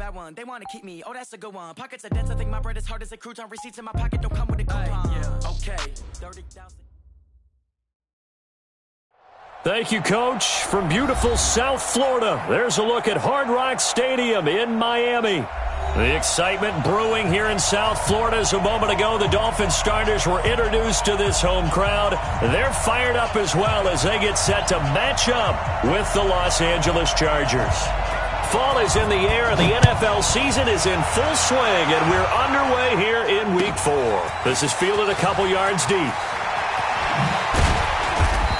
that one. They want to keep me. Oh, that's a good one. Pockets are dense. I think my bread is hard as a crouton. Receipts in my pocket don't come with a coupon. Yeah, okay. 30,000. Thank you, Coach. From beautiful South Florida, there's a look at Hard Rock Stadium in Miami. The excitement brewing here in South Florida. As a moment ago, the Dolphins starters were introduced to this home crowd. They're fired up as well as they get set to match up with the Los Angeles Chargers. Fall is in the air, and the NFL season is in full swing, and we're underway here in Week 4. This is fielded a couple yards deep.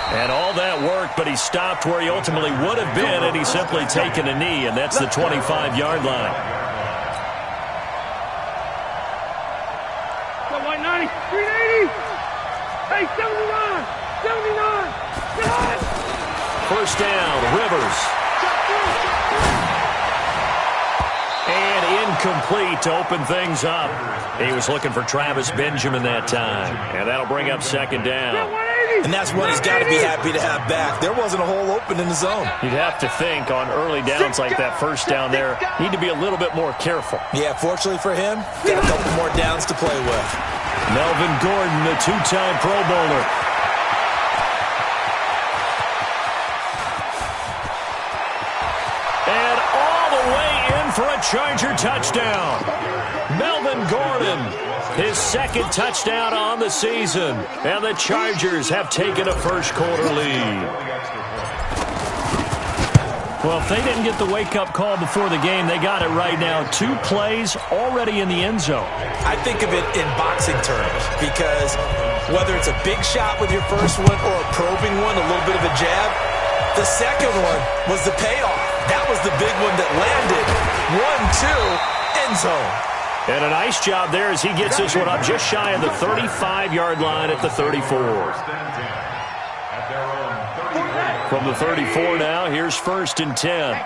And all that work, but he stopped where he ultimately would have been had he simply taken a knee, and that's the 25-yard line. Go, White 90, 380. Hey, 79, 79. First down, Rivers. And incomplete to open things up. He was looking for Travis Benjamin that time, and that'll bring up second down. And that's one he's got to be happy to have back. There wasn't a hole open in the zone. You'd have to think on early downs like that first down there, need to be a little bit more careful. Yeah, fortunately for him, got a couple more downs to play with. Melvin Gordon, the two-time Pro Bowler. And all the way in for a Charger touchdown. Melvin Gordon, his second touchdown on the season. And the Chargers have taken a first-quarter lead. Well, if they didn't get the wake-up call before the game, they got it right now. 2 plays already in the end zone. I think of it in boxing terms because whether it's a big shot with your first one or a probing one, a little bit of a jab, the second one was the payoff. That was the big one that landed. 1-2, end zone. And a nice job there as he gets this one up just shy of the 35-yard line at the 34. From the 34 now, here's 1st and 10.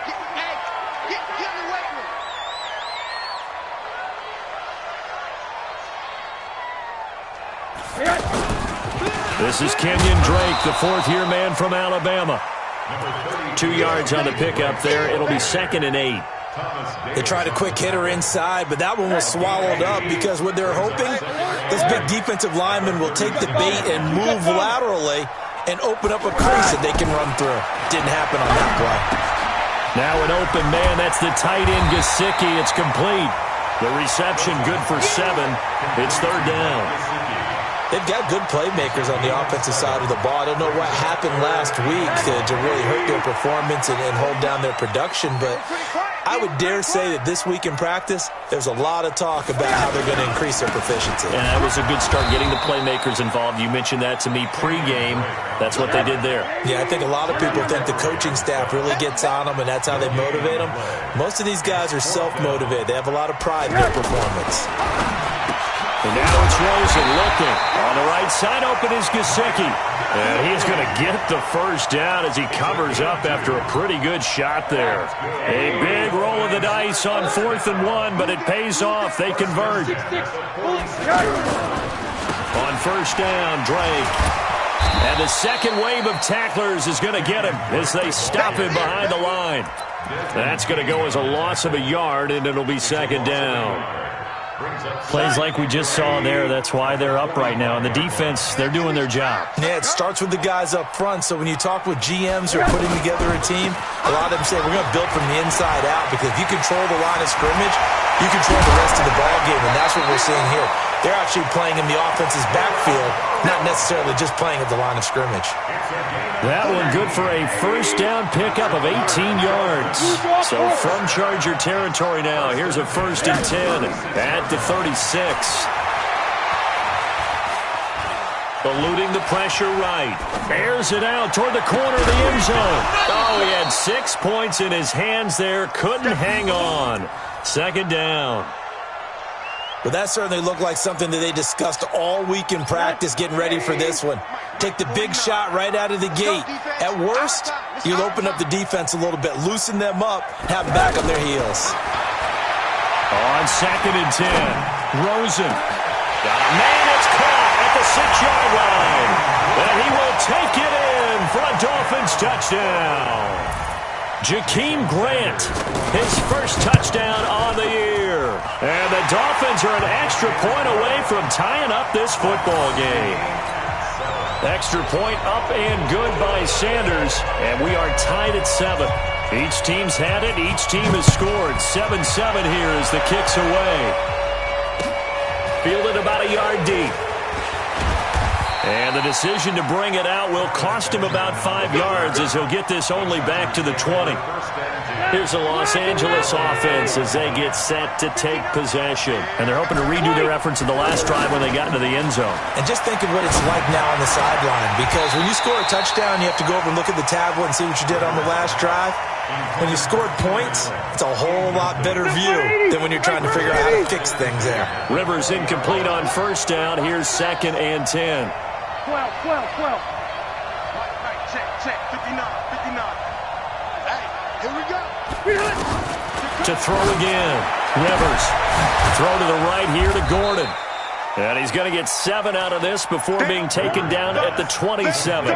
This is Kenyon Drake, the 4th-year man from Alabama. 2 yards on the pickup there. It'll be 2nd and 8. They tried a quick hitter inside, but that one was swallowed up because what they're hoping, this big defensive lineman will take the bait and move laterally and open up a crease that they can run through. Didn't happen on that play. Now an open man. That's the tight end, Gesicki. It's complete. The reception good for 7. It's 3rd down. They've got good playmakers on the offensive side of the ball. I don't know what happened last week to really hurt their performance and hold down their production, but I would dare say that this week in practice, there's a lot of talk about how they're going to increase their proficiency. And that was a good start getting the playmakers involved. You mentioned that to me pregame. That's what they did there. Yeah, I think a lot of people think the coaching staff really gets on them, and that's how they motivate them. Most of these guys are self-motivated. They have a lot of pride in their performance. And now it's Rosen looking. On the right side, open is Gesicki. And he's going to get the first down as he covers up after a pretty good shot there. A big roll of the dice on 4th and 1, but it pays off. They convert. On first down, Drake. And the second wave of tacklers is going to get him as they stop him behind the line. That's going to go as a loss of a yard, and it'll be 2nd down. Plays like we just saw there, that's why they're up right now. And the defense, they're doing their job. Yeah, it starts with the guys up front. So when you talk with GMs who are putting together a team, a lot of them say we're going to build from the inside out because if you control the line of scrimmage, you control the rest of the ball game, and that's what we're seeing here. They're actually playing in the offense's backfield, not necessarily just playing at the line of scrimmage. That one good for a first down pickup of 18 yards. So from Charger territory now, here's a 1st and 10 at the 36. Eluding the pressure right. Airs it out toward the corner of the end zone. Oh, he had 6 points in his hands there. Couldn't hang on. 2nd down. But that certainly looked like something that they discussed all week in practice getting ready for this one. Take the big shot right out of the gate. At worst, you'll open up the defense a little bit, loosen them up, have them back on their heels. On 2nd and 10, Rosen. Got a man, it's caught at the 6-yard line. And he will take it in for a Dolphins touchdown. Jakeem Grant, his first touchdown on the the Dolphins are an extra point away from tying up this football game. Extra point up and good by Sanders, and we are tied at 7. Each team's had it. Each team has scored. 7-7 here as the kick's away. Fielded about a yard deep. And the decision to bring it out will cost him about 5 yards as he'll get this only back to the 20. Here's the Los Angeles offense as they get set to take possession. And they're hoping to redo their efforts in the last drive when they got into the end zone. And just think of what it's like now on the sideline, because when you score a touchdown, you have to go over and look at the tablet and see what you did on the last drive. When you scored points, it's a whole lot better view than when you're trying to figure out how to fix things there. Rivers incomplete on first down. Here's 2nd and 10. 12. Right, check. 59. Hey, here we go. To throw again. Rivers. Throw to the right here to Gordon. And he's going to get 7 out of this before being taken down at the 27.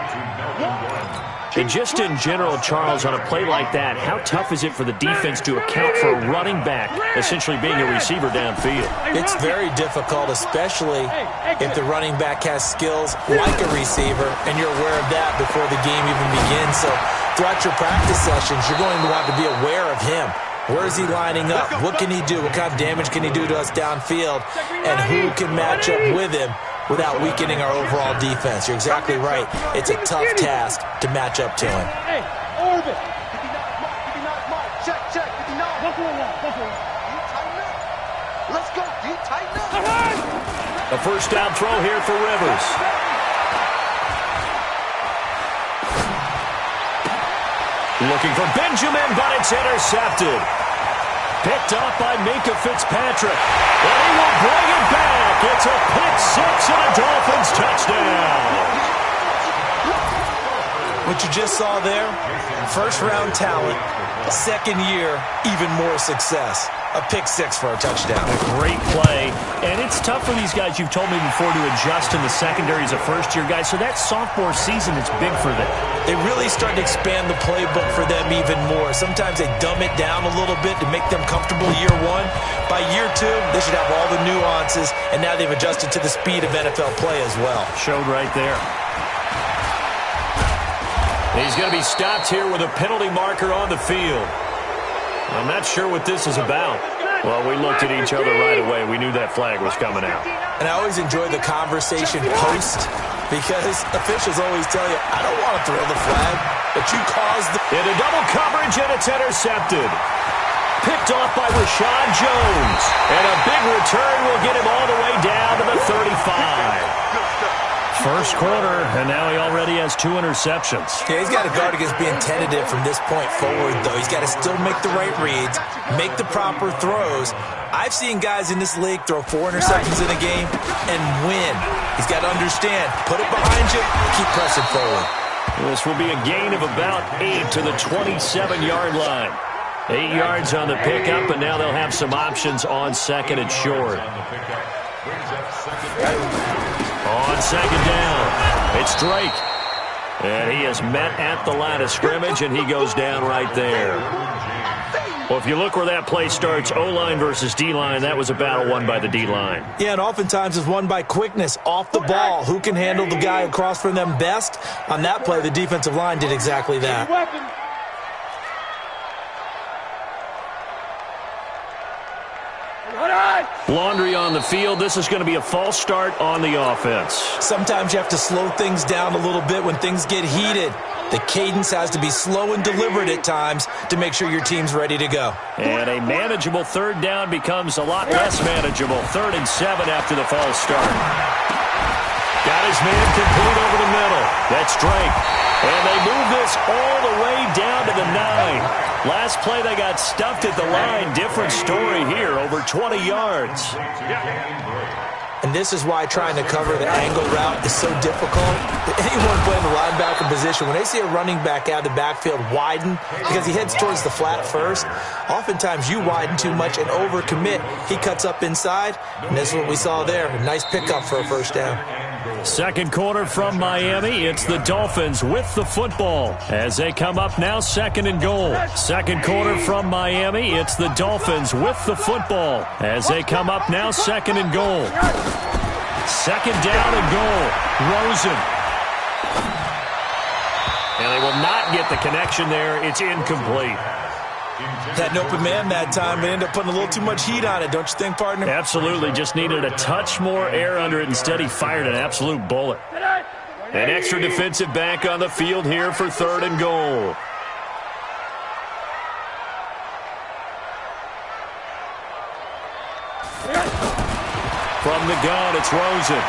And just in general, Charles, on a play like that, how tough is it for the defense to account for a running back essentially being a receiver downfield? It's very difficult, especially if the running back has skills like a receiver, and you're aware of that before the game even begins. So throughout your practice sessions, you're going to want to be aware of him. Where is he lining up? What can he do? What kind of damage can he do to us downfield? And who can match up with him without weakening our overall defense? You're exactly right. It's a tough task to match up to him. Hey, orbit. 59 mark. Check. 59. Let's go. You tighten up. A first down throw here for Rivers. Looking for Benjamin, but it's intercepted. Picked off by Minka Fitzpatrick. And he will bring it back. It's a pick-6 and a Dolphins touchdown. What you just saw there, first-round talent, second year, even more success. A pick-6 for a touchdown. A great play. And it's tough for these guys, you've told me before, to adjust in the secondary as a first-year guy. So that sophomore season is big for them. They really start to expand the playbook for them even more. Sometimes they dumb it down a little bit to make them comfortable year 1. By year 2, they should have all the nuances, and now they've adjusted to the speed of NFL play as well. Showed right there. He's going to be stopped here with a penalty marker on the field. I'm not sure what this is about. Well, we looked at each other right away. We knew that flag was coming out. And I always enjoy the conversation post, because officials always tell you, I don't want to throw the flag, but you caused the... Into double coverage, and it's intercepted. Picked off by Rashad Jones. And a big return will get him all the way down to the 35. First quarter, and now he already has 2 interceptions. Yeah, he's got to guard against being tentative from this point forward, though. He's got to still make the right reads, make the proper throws. I've seen guys in this league throw 4 interceptions in a game and win. He's got to understand, put it behind you, keep pressing forward. This will be a gain of about 8 to the 27-yard line. 8 yards on the pickup, and now they'll have some options on second and short. On second down, it's Drake. And he is met at the line of scrimmage, and he goes down right there. Well, if you look where that play starts, O-line versus D-line, that was a battle won by the D-line. Yeah, and oftentimes it's won by quickness, off the ball. Who can handle the guy across from them best? On that play, the defensive line did exactly that. Laundry on the field. This is going to be a false start on the offense. Sometimes you have to slow things down a little bit when things get heated. The cadence has to be slow and deliberate at times to make sure your team's ready to go. And a manageable third down becomes a lot less manageable. 3rd and 7 after the false start. Got his man complete over the middle. That's Drake. And they move this all the way down to the 9. Last play, they got stuffed at the line. Different story here, over 20 yards. And this is why trying to cover the angle route is so difficult. Anyone playing the linebacker position, when they see a running back out of the backfield widen, because he heads towards the flat first, oftentimes you widen too much and overcommit. He cuts up inside, and this is what we saw there. A nice pickup for a first down. Second quarter from Miami. It's the Dolphins with the football as they come up now second and goal. Second quarter from Miami. It's the Dolphins with the football as they come up now second and goal. Second down and goal. Rosen. And they will not get the connection there. It's incomplete. Had an open man that time, but ended up putting a little too much heat on it, don't you think, partner? Absolutely. Just needed a touch more air under it. Instead, he fired an absolute bullet. An extra defensive back on the field here for third and goal. From the gun, it's Rosen.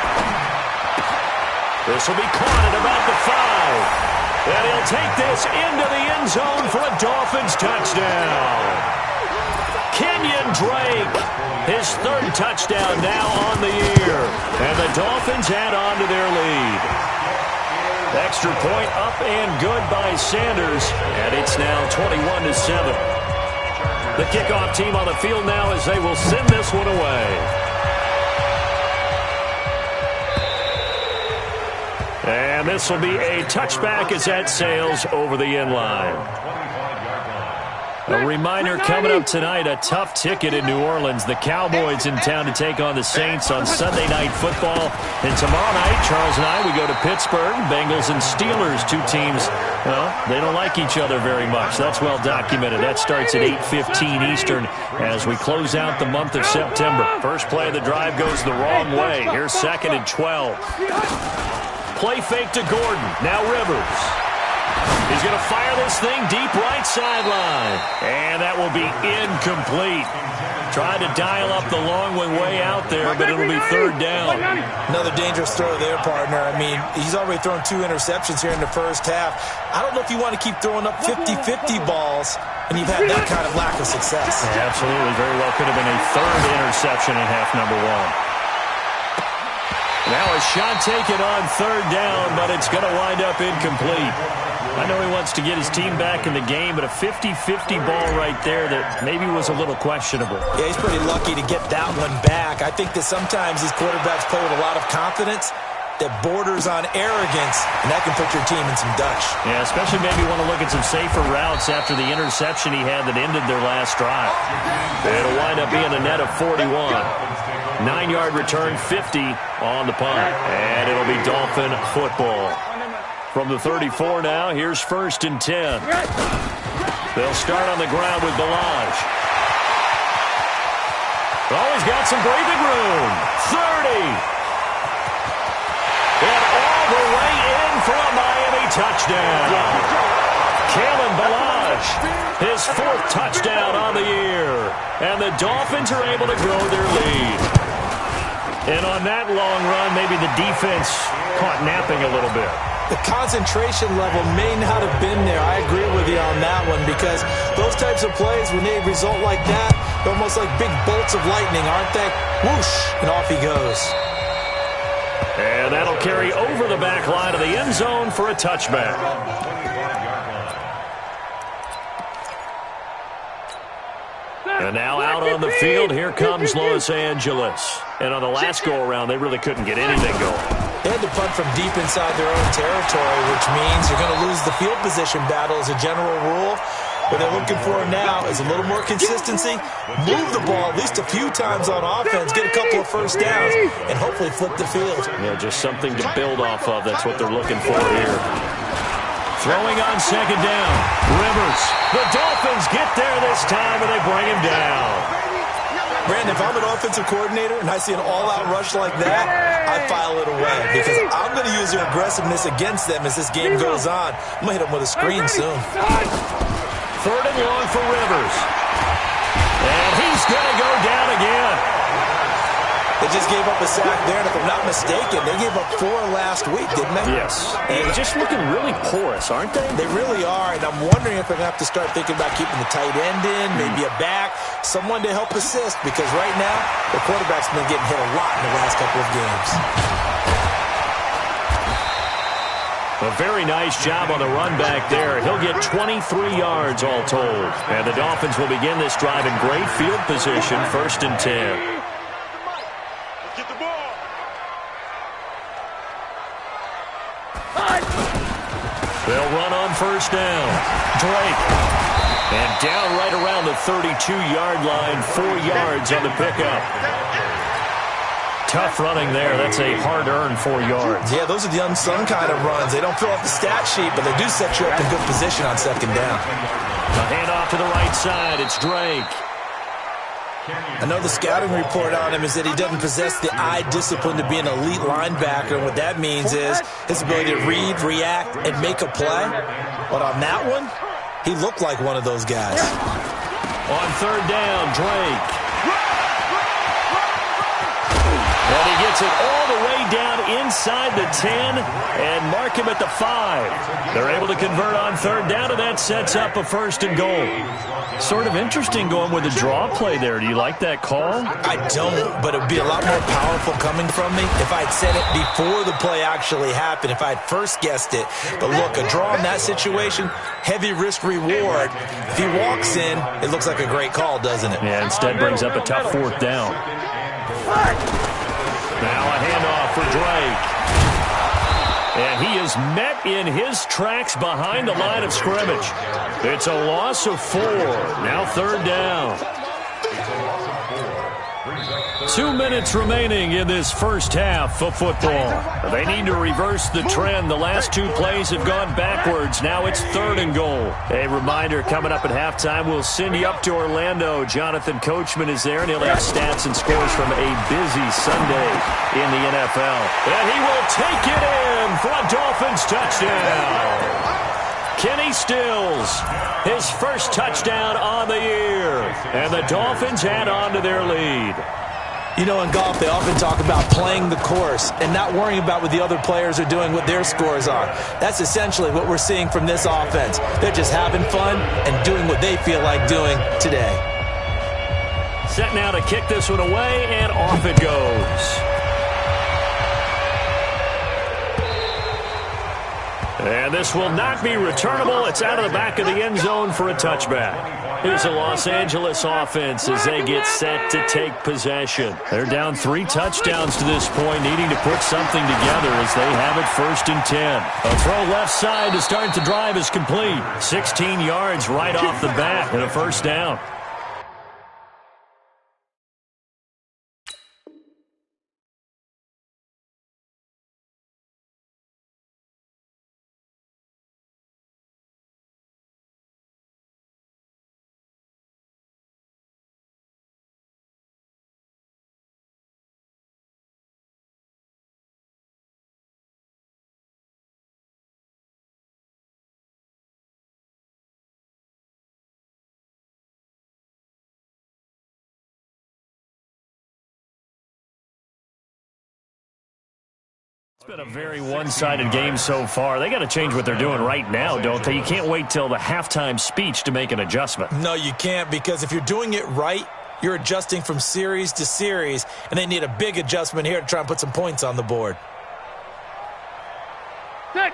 This will be caught at about the 5. And he'll take this into the end zone for a Dolphins touchdown. Kenyon Drake, his third touchdown now on the year. And the Dolphins add on to their lead. Extra point up and good by Sanders. And it's now 21-7. The kickoff team on the field now as they will send this one away. And this will be a touchback as that sails over the end line. A reminder coming up tonight, a tough ticket in New Orleans. The Cowboys in town to take on the Saints on Sunday Night Football. And tomorrow night, Charles and I, we go to Pittsburgh. Bengals and Steelers, two teams, well, they don't like each other very much. That's well documented. That starts at 8:15 Eastern as we close out the month of September. First play of the drive goes the wrong way. Here's second and 12. Play fake to Gordon. Now Rivers. He's going to fire this thing deep right sideline. And that will be incomplete. Tried to dial up the long one way out there, but it'll be third down. Another dangerous throw there, partner. I mean, he's already thrown 2 interceptions here in the first half. I don't know if you want to keep throwing up 50-50 balls, and you've had that kind of lack of success. Yeah, absolutely. Very well could have been a third interception in half number 1. Now a shot taken on third down, but it's going to wind up incomplete. I know he wants to get his team back in the game, but a 50-50 ball right there that maybe was a little questionable. Yeah, he's pretty lucky to get that one back. I think that sometimes these quarterbacks play with a lot of confidence that borders on arrogance, and that can put your team in some Dutch. Yeah, especially maybe want to look at some safer routes after the interception he had that ended their last drive. It'll wind up being a net of 41. 9-yard return, 50 on the punt. And it'll be Dolphin football. From the 34 now, here's first and 10. They'll start on the ground with Balaj. Oh, he's got some breathing room. 30. And all the way in for a Miami touchdown. Kalen Balaj, his 4th touchdown on the year. And the Dolphins are able to grow their lead. And on that long run, maybe the defense caught napping a little bit. The concentration level may not have been there. I agree with you on that one because those types of plays, when they result like that, they're almost like big bolts of lightning, aren't they? Whoosh, and off he goes. And that'll carry over the back line of the end zone for a touchback. And now out on the field, here comes Los Angeles. And on the last go-around, they really couldn't get anything going. They had to punt from deep inside their own territory, which means you're going to lose the field position battle as a general rule. What they're looking for now is a little more consistency, move the ball at least a few times on offense, get a couple of first downs, and hopefully flip the field. Yeah, just something to build off of. That's what they're looking for here. Throwing on second down. Rivers. The Dolphins get there this time, and they bring him down. Brandon, if I'm an offensive coordinator and I see an all-out rush like that, I file it away because I'm going to use their aggressiveness against them as this game goes on. I'm going to hit them with a screen soon. Third and long for Rivers. And he's going to go down again. They just gave up a sack there, and if I'm not mistaken, they gave up 4 last week, didn't they? Yes. And they're just looking really porous, aren't they? They really are, and I'm wondering if they're going to have to start thinking about keeping the tight end in, maybe a back, someone to help assist, because right now, the quarterback's been getting hit a lot in the last couple of games. A very nice job on the run back there. He'll get 23 yards all told. And the Dolphins will begin this drive in great field position, first and 10. first down. Drake. And down right around the 32-yard line, 4 yards on the pickup. Tough running there. That's a hard-earned 4 yards. Yeah, those are the unsung kind of runs. They don't fill up the stat sheet, but they do set you up in good position on second down. A handoff to the right side. It's Drake. I know the scouting report on him is that he doesn't possess the eye discipline to be an elite linebacker. And what that means is his ability to read, react, and make a play. But on that one, he looked like one of those guys. On third down, Drake. And he gets it all the way down inside the 10 and mark him at the 5. They're able to convert on third down, and that sets up a first and goal. Sort of interesting going with a draw play there. Do you like that call? I don't, but it would be a lot more powerful coming from me if I'd said it before the play actually happened, if I'd first guessed it. But look, a draw in that situation, heavy risk reward. If he walks in, it looks like a great call, doesn't it? Yeah, instead brings up a tough fourth down. Now a handoff for Drake. And he is met in his tracks behind the line of scrimmage. It's a loss of 4. Now third down. 2 minutes remaining in this first half of football. They need to reverse the trend. The last 2 plays have gone backwards. Now it's third and goal. A reminder, coming up at halftime, we'll send you up to Orlando. Jonathan Coachman is there, and he'll have stats and scores from a busy Sunday in the NFL. And he will take it in for a Dolphins touchdown. Kenny Stills, his first touchdown on the year. And the Dolphins add on to their lead. You know, in golf, they often talk about playing the course and not worrying about what the other players are doing, what their scores are. That's essentially what we're seeing from this offense. They're just having fun and doing what they feel like doing today. Set now to kick this one away, and off it goes. And this will not be returnable. It's out of the back of the end zone for a touchback. Here's the Los Angeles offense as they get set to take possession. They're down 3 touchdowns to this point, needing to put something together as they have it first and 10. A throw left side to start the drive is complete. 16 yards right off the bat and a first down. It's been a very one-sided game so far. They got to change what they're doing right now, don't they? You can't wait till the halftime speech to make an adjustment. No, you can't, because if you're doing it right, you're adjusting from series to series, and they need a big adjustment here to try and put some points on the board.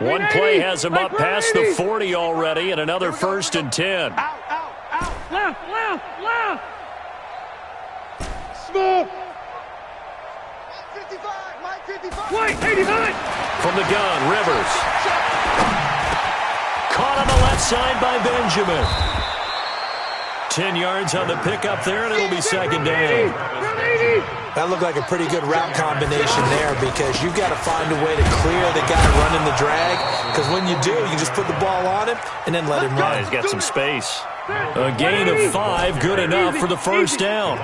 One play has him up past the 40 already, and another first and 10. Out, out, out. Left, left. Small. 55, Mike 55. White, 89. From the gun, Rivers. Caught on the left side by Benjamin. 10 yards on the pickup there, and it'll be second down. That looked like a pretty good route combination there, because you've got to find a way to clear the guy running the drag, because when you do, you just put the ball on him and then let him run. He's got some space. A gain of 5, good enough for the first down.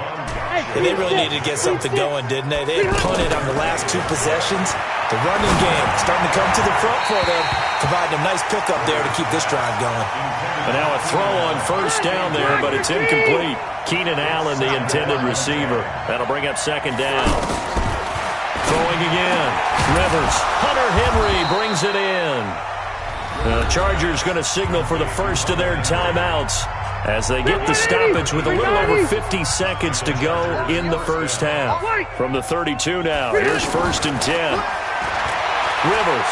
And they really needed to get something going, didn't they? They had punted on the last 2 possessions. The running game starting to come to the front for them, providing a nice pickup there to keep this drive going. And now a throw on first down there, but it's incomplete. Keenan Allen, the intended receiver. That'll bring up second down. Throwing again. Rivers. Hunter Henry brings it in. The Chargers going to signal for the first of their timeouts as they get the stoppage with a little over 50 seconds to go in the first half. From the 32 now, here's first and 10. Rivers.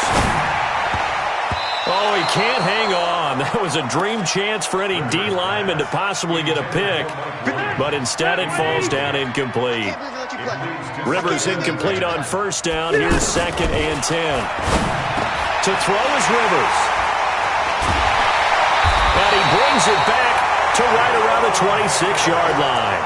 Oh, he can't hang on. That was a dream chance for any D lineman to possibly get a pick, but instead it falls down incomplete. Rivers incomplete on first down. Here's second and 10. To throw is Rivers. And he brings it back to right around the 26-yard line.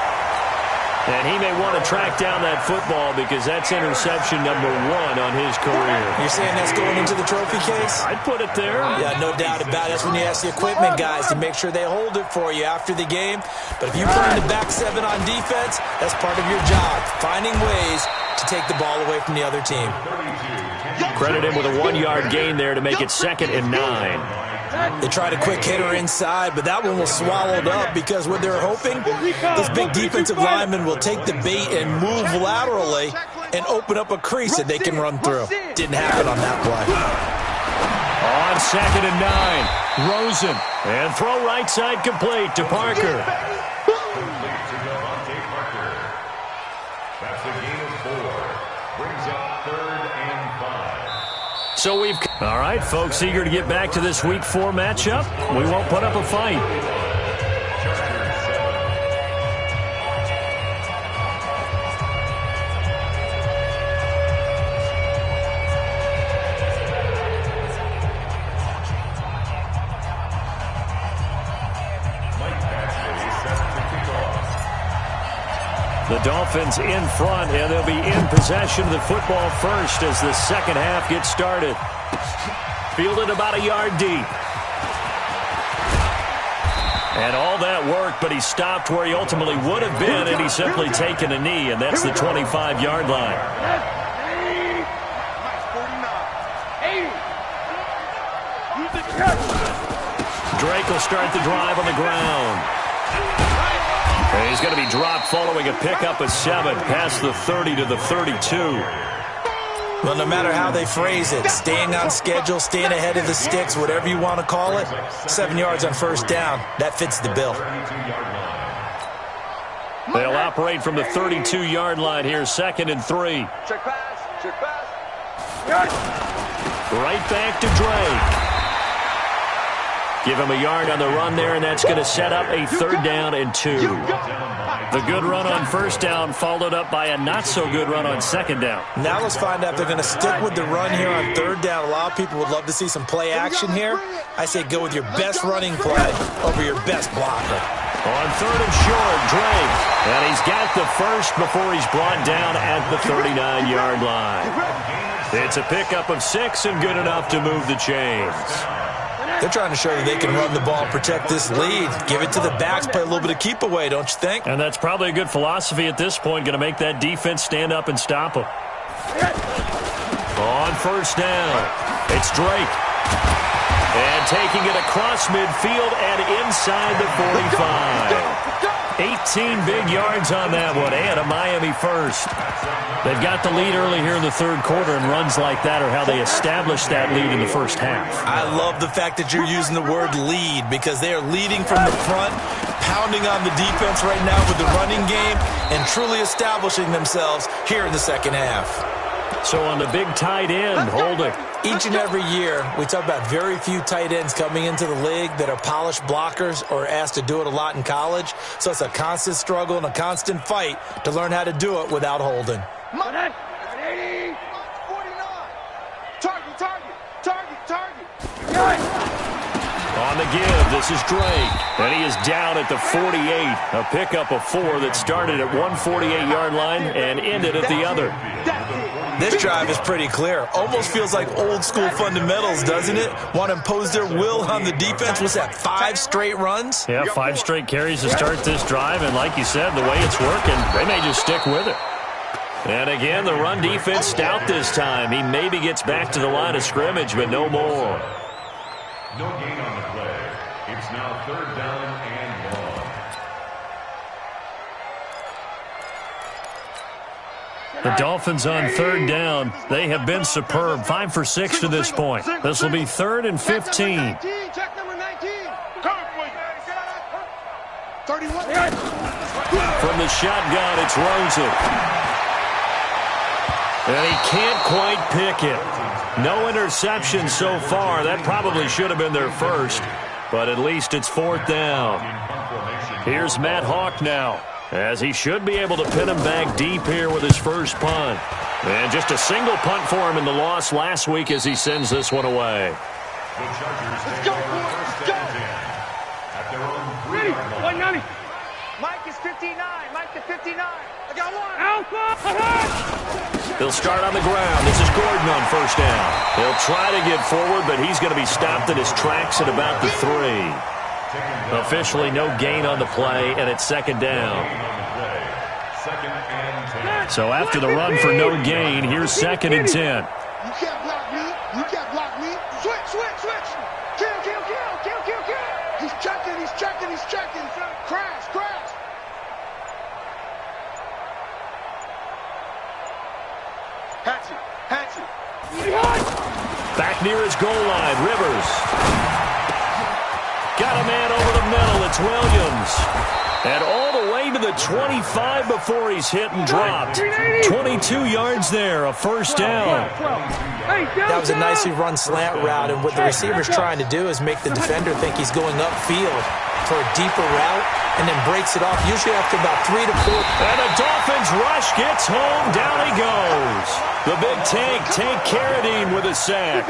And he may want to track down that football because that's interception number 1 on his career. You're saying that's going into the trophy case? I'd put it there. Yeah, no doubt about it. That's when you ask the equipment guys to make sure they hold it for you after the game. But if you put in the back 7 on defense, that's part of your job, finding ways to take the ball away from the other team. Credit him with a 1-yard gain there to make it 2nd and 9. They tried a quick hitter inside, but that one was swallowed up because what they're hoping, this big defensive lineman will take the bait and move laterally and open up a crease that they can run through. Didn't happen on that play. On 2nd and 9, Rosen. And throw right side complete to Parker. That's a gain of 4. Brings up 3rd and 5. So we've... All right, folks, eager to get back to this Week 4 matchup. We won't put up a fight. The Dolphins in front, and they'll be in possession of the football first as the second half gets started. Fielded about a yard deep. And all that work, but he stopped where he ultimately would have been, and he's simply taken a knee, and that's the 25-yard line. Drake will start the drive on the ground. And he's going to be dropped following a pickup of 7 past the 30 to the 32. Well, no matter how they phrase it, staying on schedule, staying ahead of the sticks, whatever you want to call it, 7 yards on first down, that fits the bill. They'll operate from the 32-yard line here, 2nd and 3. Check pass. Check pass. Right back to Drake. Give him a yard on the run there, and that's going to set up a 3rd down and 2. The good run on first down followed up by a not-so-good run on 2nd down. Now let's find out if they're going to stick with the run here on 3rd down. A lot of people would love to see some play action here. I say go with your best running play over your best blocker. On 3rd and short, Drake. And he's got the first before he's brought down at the 39-yard line. It's a pickup of 6 and good enough to move the chains. They're trying to show that they can run the ball, protect this lead. Give it to the backs, play a little bit of keep away, don't you think? And that's probably a good philosophy at this point, going to make that defense stand up and stop them. On first down, it's Drake. And taking it across midfield and inside the 45. 18 big yards on that one, and a Miami first. They've got the lead early here in the 3rd quarter, and runs like that are how they establish that lead in the first half. I love the fact that you're using the word lead because they are leading from the front, pounding on the defense right now with the running game, and truly establishing themselves here in the second half. So on the big tight end, Holding. Each and every year, we talk about very few tight ends coming into the league that are polished blockers or asked to do it a lot in college. So it's a constant struggle and a constant fight to learn how to do it without holding. 49. Target. On the give, this is Drake. And he is down at the 48. A pickup of 4 that started at one 48-yard line and ended at the other. This drive is pretty clear. Almost feels like old school fundamentals, doesn't it? Want to impose their will on the defense. Was that 5 straight runs? Yeah, 5 straight carries to start this drive. And like you said, the way it's working, they may just stick with it. And again, the run defense stout this time. He maybe gets back to the line of scrimmage, but no more. No gain on the play. It's now 3rd down and 1. The Dolphins on 3rd down. They have been superb. 5 for 6 to this point. This will be 3rd and 15. Check number 19. 31. From the shotgun, it's Rosen. And he can't quite pick it. No interception so far. That probably should have been their first. But at least it's 4th down. Here's Matt Hawk now, as he should be able to pin him back deep here with his first punt. And just a single punt for him in the loss last week as he sends this one away. Let's go. 59. Mike to 59. I got one. They'll start on the ground. This is Gordon on first down. He'll try to get forward, but he's going to be stopped in his tracks at about the 3. Officially no gain on the play, and it's second down. So after the run for no gain, here's second and 10. You can't block me. You can't block me. Switch, switch, switch. Kill, kill, kill, kill, kill, kill. He's checking, he's checking, he's checking. Crash, crash. Hatchet, hatchet. Back near his goal line, Rivers. Got a man over the middle. It's Williams. And all the way to the 25 before he's hit and dropped. 22 yards there, a first down. That was a nicely run slant route, and what the receiver's trying to do is make the defender think he's going upfield for a deeper route, and then breaks it off, usually after about 3 to 4. And the Dolphins rush gets home. Down he goes. The big Tank Carradine with a sack.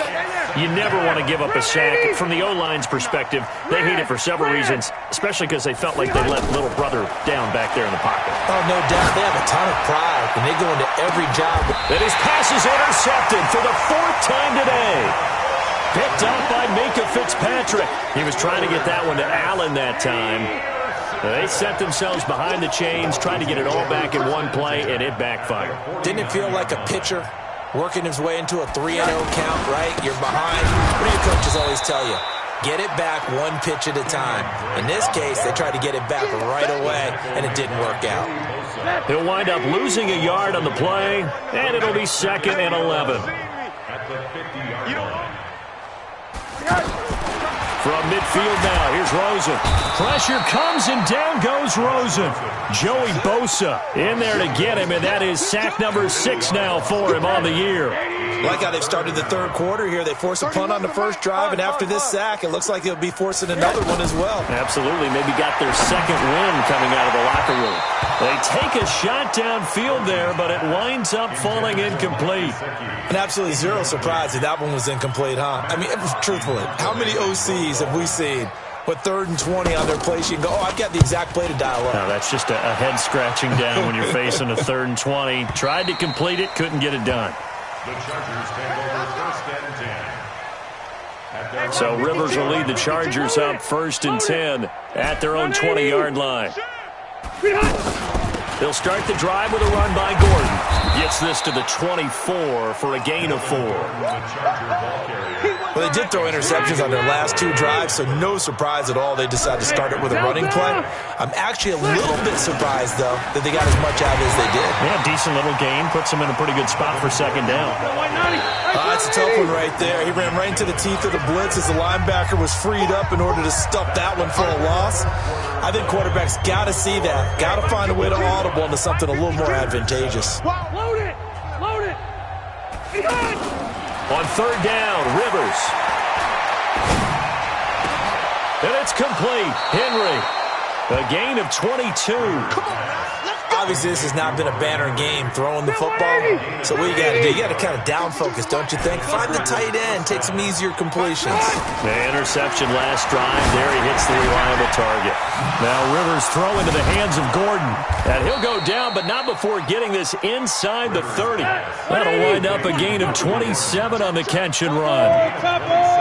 You never want to give up a sack. From the O-line's perspective, they hate it for several reasons, especially because they felt like they let little brother down back there in the pocket. Oh, no doubt. They have a ton of pride, and they go into every job. And his pass is intercepted for the 4th time today. Picked up by Minkah Fitzpatrick. He was trying to get that one to Allen that time. They set themselves behind the chains, trying to get it all back in one play, and it backfired. Didn't it feel like a pitcher working his way into a 3-0 count, right? You're behind. What do your coaches always tell you? Get it back one pitch at a time. In this case, they tried to get it back right away, and it didn't work out. He'll wind up losing a yard on the play, and it'll be second and 11. From midfield now, here's Rosen. Pressure comes, and down goes Rosen. Joey Bosa in there to get him, and that is sack number 6 now for him on the year. Like how they've started the third quarter here. They force a punt on the first drive, and after this sack, it looks like they'll be forcing another one as well. Absolutely. Maybe got their second win coming out of the locker room. They take a shot downfield there, but it winds up falling incomplete. And absolutely zero surprise that one was incomplete, huh? I mean, truthfully, how many OCs have we seen with 3rd and 20 on their play sheet and go, oh, I've got the exact play to dial up? No, that's just a head scratching down when you're facing a 3rd and 20. Tried to complete it, couldn't get it done. The Chargers take over 1st and 10. So Rivers will lead the Chargers up 1st and 10 at their own 20-yard line. They'll start the drive with a run by Gordon. Gets this to the 24 for a gain of 4. Well, they did throw interceptions on their last 2 drives, so no surprise at all they decided to start it with a running play. I'm actually a little bit surprised, though, that they got as much out as they did. Yeah, decent little gain. Puts them in a pretty good spot for second down. That's a tough one right there. He ran right into the teeth of the blitz as the linebacker was freed up in order to stuff that one for a loss. I think quarterbacks got to see that. Got to find a way to audible into something a little more advantageous. Load it! Load it! On 3rd down, Rivers. And it's complete. Henry. A gain of 22. Obviously, this has not been a banner game throwing the football. So what you got to do, you got to kind of down focus, don't you think? Find the tight end, take some easier completions. The interception last drive. There he hits the reliable target. Now Rivers throw into the hands of Gordon. And he'll go down, but not before getting this inside the 30. That'll wind up a gain of 27 on the catch and run.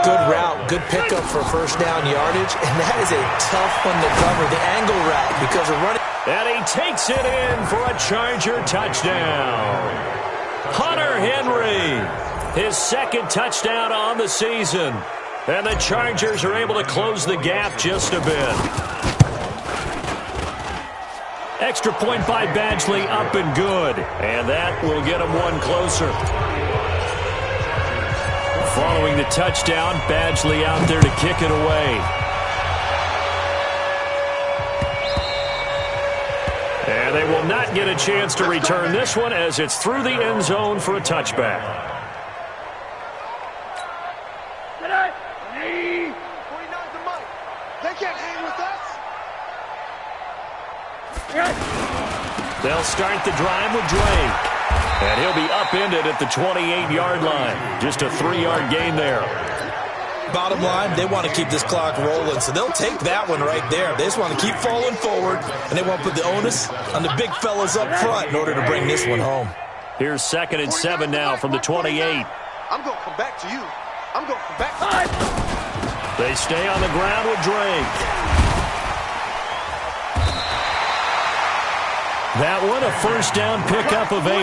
Good route, good pickup for first down yardage. And that is a tough one to cover, the angle route, because of running. And he takes it in for a Charger touchdown. Hunter Henry, his 2nd touchdown on the season. And the Chargers are able to close the gap just a bit. Extra point by Badgley, up and good. And that will get him one closer. Following the touchdown, Badgley out there to kick it away. And they will not get a chance to return this one as it's through the end zone for a touchback. 49's the money. They can't hang with us. They'll start the drive with Drake. And he'll be upended at the 28-yard line. Just a 3-yard gain there. Bottom line, they want to keep this clock rolling, so they'll take that one right there. They just want to keep falling forward, and they want to put the onus on the big fellas up front in order to bring this one home. Here's 2nd and 7 now from the 28. I'm going to come back to you. I'm going to come back to you. They stay on the ground with Drake. That one, a first down pickup of 8.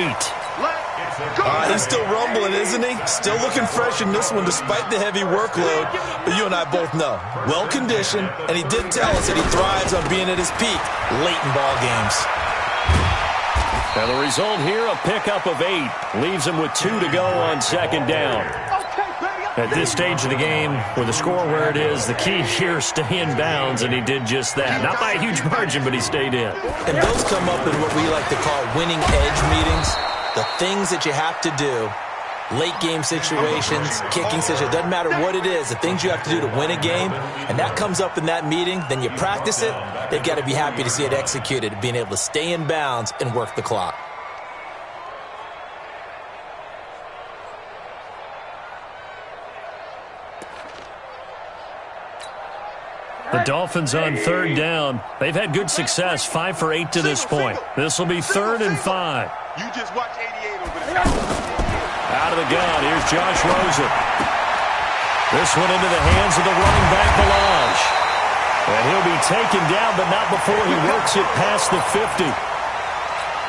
He's still rumbling, isn't he? Still looking fresh in this one despite the heavy workload. But you and I both know, well-conditioned, and he did tell us that he thrives on being at his peak late in ball games. And the result here, a pickup of 8. Leaves him with 2 to go on 2nd down. At this stage of the game, with the score where it is, the key here, stay in bounds, and he did just that. Not by a huge margin, but he stayed in. And those come up in what we like to call winning edge meetings. The things that you have to do, late game situations, kicking situations, doesn't matter what it is, the things you have to do to win a game, and that comes up in that meeting, then you practice it, they've got to be happy to see it executed, being able to stay in bounds and work the clock. The Dolphins on 3rd down. They've had good success, 5 for 8 to this point. This will be 3rd and 5. You just watch 88 over there. Out of the gun, here's Josh Rosen. This one into the hands of the running back, Balaj. And he'll be taken down, but not before he works it past the 50.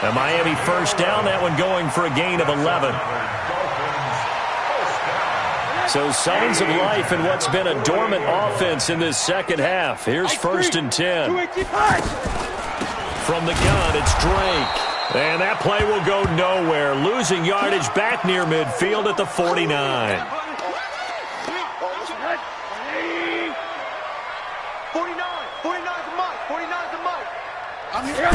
A Miami first down, that one going for a gain of 11. So signs of life in what's been a dormant offense in this second half. Here's 1st and 10. From the gun, it's Drake. And that play will go nowhere. Losing yardage back near midfield at the 49. 49 to Mike. I'm here.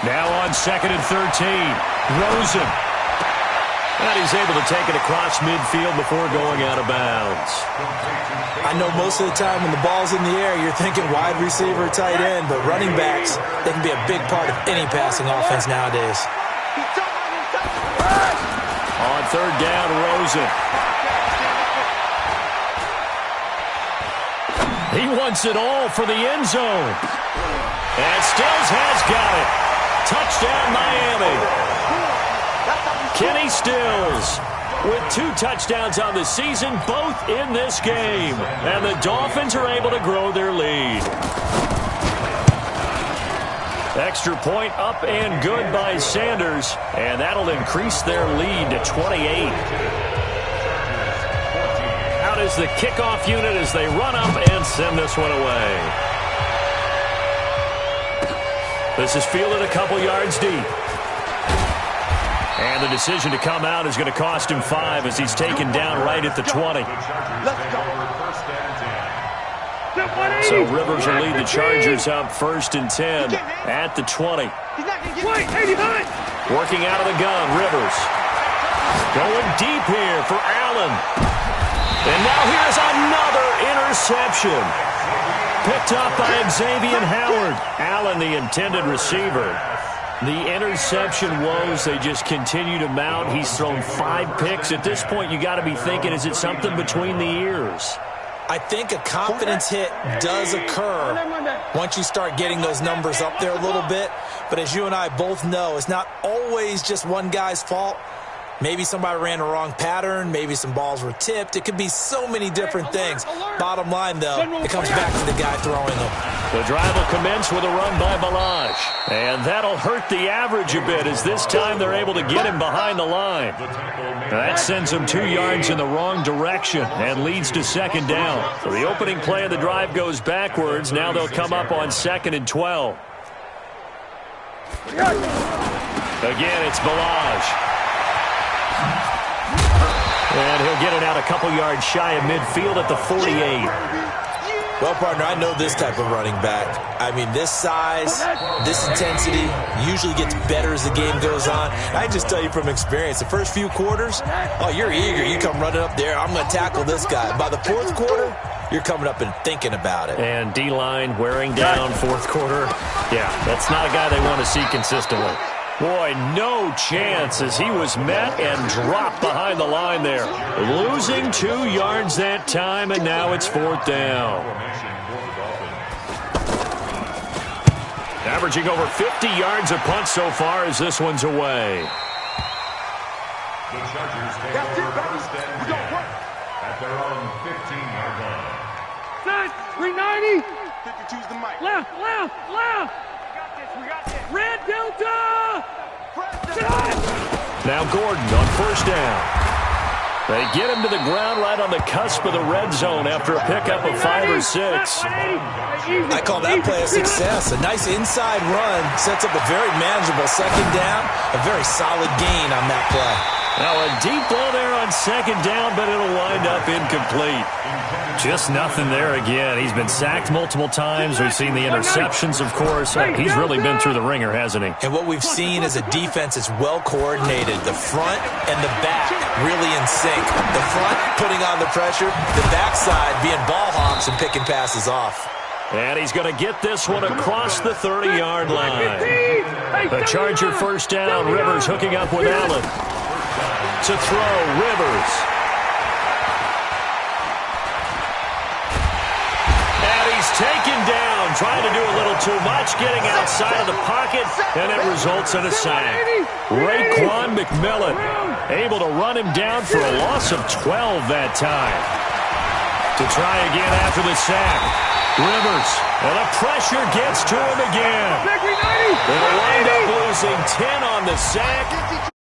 Now on 2nd and 13. Rosen. And he's able to take it across midfield before going out of bounds. I know most of the time when the ball's in the air, you're thinking wide receiver, tight end, but running backs, they can be a big part of any passing offense nowadays. On 3rd down, Rosen. He wants it all for the end zone. And Stills has got it. Touchdown, Miami. Kenny Stills with 2 touchdowns on the season, both in this game. And the Dolphins are able to grow their lead. Extra point up and good by Sanders. And that'll increase their lead to 28. Out is the kickoff unit as they run up and send this one away. This is fielded a couple yards deep. And the decision to come out is going to cost him 5 as he's taken down right at the 20. So Rivers will lead the Chargers up 1st and 10 at the 20. Working out of the gun, Rivers. Going deep here for Allen. And now here's another interception. Picked up by Xavier Howard. Allen, the intended receiver. The interception woes, they just continue to mount. He's thrown 5 picks. At this point, you got to be thinking, is it something between the ears? I think a confidence hit does occur once you start getting those numbers up there a little bit. But as you and I both know, it's not always just one guy's fault. Maybe somebody ran the wrong pattern. Maybe some balls were tipped. It could be so many different things. Bottom line, though, it comes back to the guy throwing them. The drive will commence with a run by Balaj. And that'll hurt the average a bit as this time they're able to get him behind the line. That sends him 2 yards in the wrong direction and leads to 2nd down. So the opening play of the drive goes backwards. Now they'll come up on 2nd and 12. Again, it's Balaj. And he'll get it out a couple yards shy of midfield at the 48. Well, partner, I know this type of running back. I mean, this size, this intensity usually gets better as the game goes on. I just tell you from experience, the first few quarters, oh, you're eager. You come running up there, I'm going to tackle this guy. By the 4th quarter, you're coming up and thinking about it. And D-line wearing down 4th quarter. Yeah, that's not a guy they want to see consistently. Boy, no chance as he was met and dropped behind the line there. Losing 2 yards that time, and now it's 4th down. Averaging over 50 yards a punt so far as this one's away. The Chargers take over 1st and 10 at their own 15-yard line. Set, 390. 52's the mic. Left. We got this. Red Delta. Now Gordon on 1st down. They get him to the ground right on the cusp of the red zone after a pickup of 5 or 6. I call that play a success. A nice inside run sets up a very manageable 2nd down. A very solid gain on that play. Now a deep ball there on 2nd down, but it'll wind up incomplete. Just nothing there again. He's been sacked multiple times. We've seen the interceptions, of course. He's really been through the ringer, hasn't he? And what we've seen is a defense that's well coordinated. The front and the back really in sync. The front putting on the pressure, the backside being ball hawks and picking passes off. And he's going to get this one across the 30-yard line. The Charger 1st down. Rivers hooking up with Allen. To throw, Rivers. And he's taken down, trying to do a little too much, getting outside of the pocket, and it results in a sack. Raekwon McMillan able to run him down for a loss of 12 that time. To try again after the sack. Rivers, and the pressure gets to him again. They'll wind up losing 10 on the sack.